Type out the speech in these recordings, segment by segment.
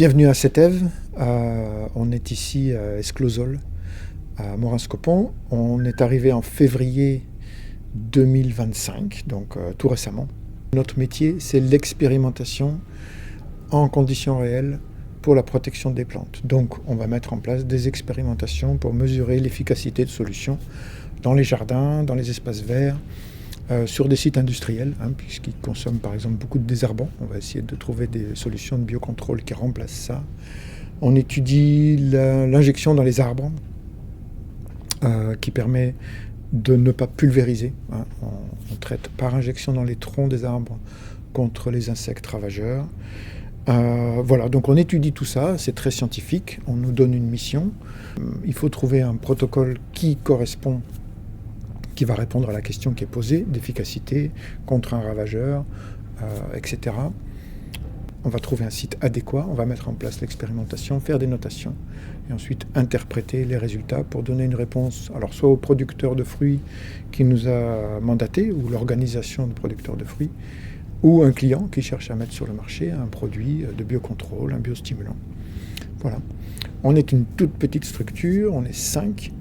Bienvenue à Sétève. On est ici à Esclosol, à Morins-Copon. On est arrivé en février 2025, donc tout récemment. Notre métier, c'est l'expérimentation en conditions réelles pour la protection des plantes. Donc on va mettre en place des expérimentations pour mesurer l'efficacité de solutions dans les jardins, dans les espaces verts, sur des sites industriels, puisqu'ils consomment par exemple beaucoup de désherbants. On va essayer de trouver des solutions de biocontrôle qui remplacent ça. On étudie l'injection dans les arbres, qui permet de ne pas pulvériser. On traite par injection dans les troncs des arbres contre les insectes ravageurs. Voilà, donc on étudie tout ça, c'est très scientifique, on nous donne une mission. Il faut trouver un protocole qui correspond, qui va répondre à la question qui est posée, d'efficacité contre un ravageur, etc. On va trouver un site adéquat, on va mettre en place l'expérimentation, faire des notations, et ensuite interpréter les résultats pour donner une réponse, alors soit au producteur de fruits qui nous a mandaté, ou l'organisation de producteurs de fruits, ou un client qui cherche à mettre sur le marché un produit de biocontrôle, un biostimulant. Voilà. On est une toute petite structure, on est 5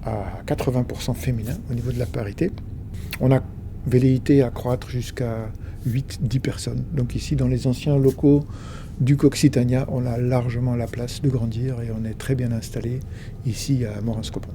à 80% féminin au niveau de la parité. On a velléité à croître jusqu'à 8-10 personnes. Donc ici, dans les anciens locaux du Coxitania, on a largement la place de grandir et on est très bien installé ici à Morins-Copon.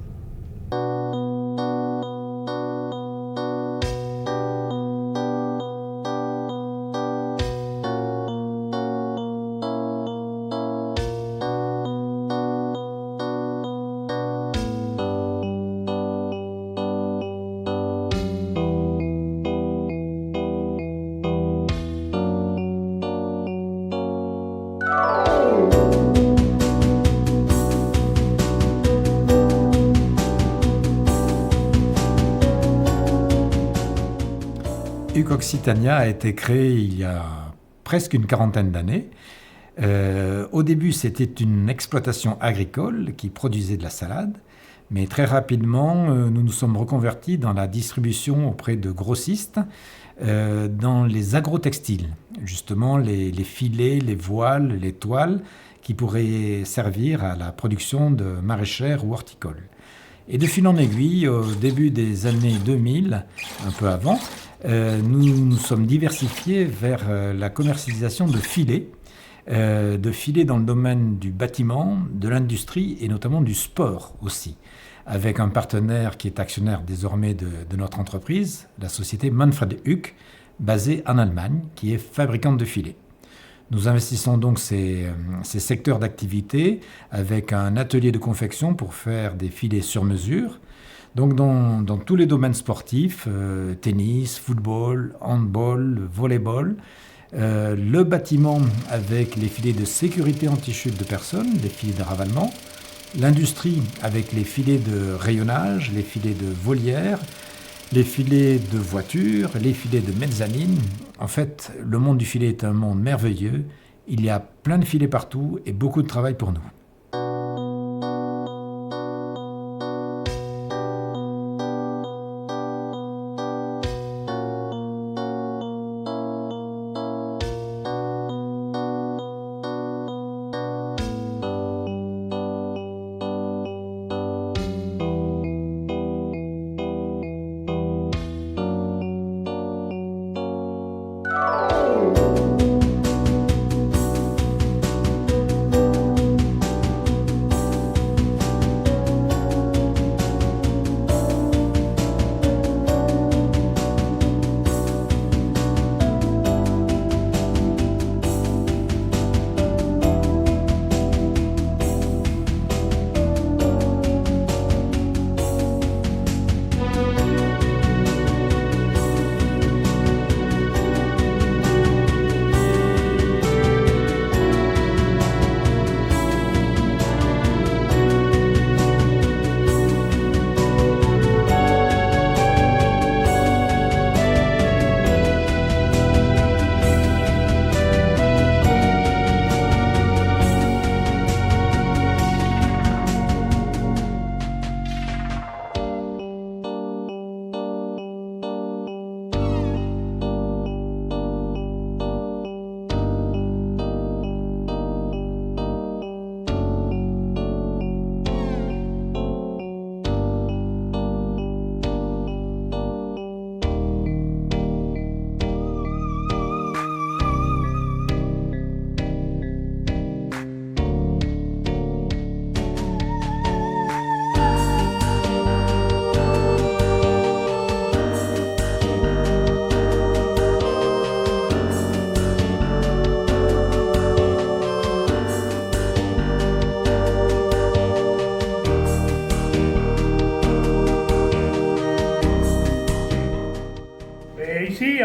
Coxitania a été créé il y a presque une quarantaine d'années. Au début, c'était une exploitation agricole qui produisait de la salade, mais très rapidement, nous nous sommes reconvertis dans la distribution auprès de grossistes, dans les agrotextiles, justement les filets, les voiles, les toiles qui pourraient servir à la production de maraîchères ou horticoles. Et de fil en aiguille, au début des années 2000, un peu avant, nous nous sommes diversifiés vers la commercialisation de filets dans le domaine du bâtiment, de l'industrie et notamment du sport aussi, avec un partenaire qui est actionnaire désormais de notre entreprise, la société Manfred Huck, basée en Allemagne, qui est fabricante de filets. Nous investissons donc ces secteurs d'activité avec un atelier de confection pour faire des filets sur mesure. Donc dans tous les domaines sportifs, tennis, football, handball, volleyball, le bâtiment avec les filets de sécurité anti-chute de personnes, les filets de ravalement, l'industrie avec les filets de rayonnage, les filets de volière, les filets de voitures, les filets de mezzanine. En fait, le monde du filet est un monde merveilleux. Il y a plein de filets partout et beaucoup de travail pour nous.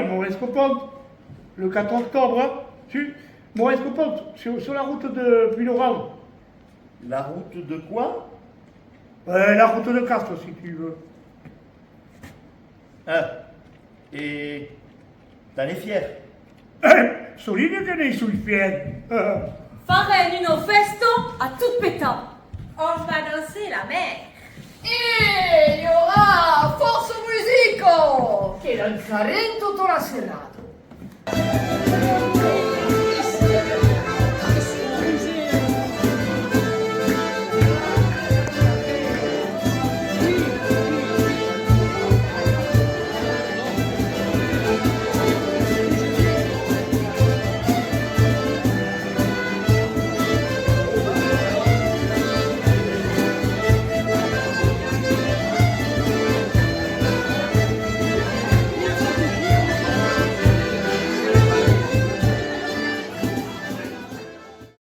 à Moresco-Pont, le 4 octobre. Hein. Moresco-Pont, sur la route de Puy-Laurent. La route de quoi? La route de Castres, si tu veux. Ah. Et t'en es fier? Solide che nei sul fiel. Faremo un festo à tout pétant. On va danser la mer. E il y aura Forza Musico che danzeremo tutta la serata.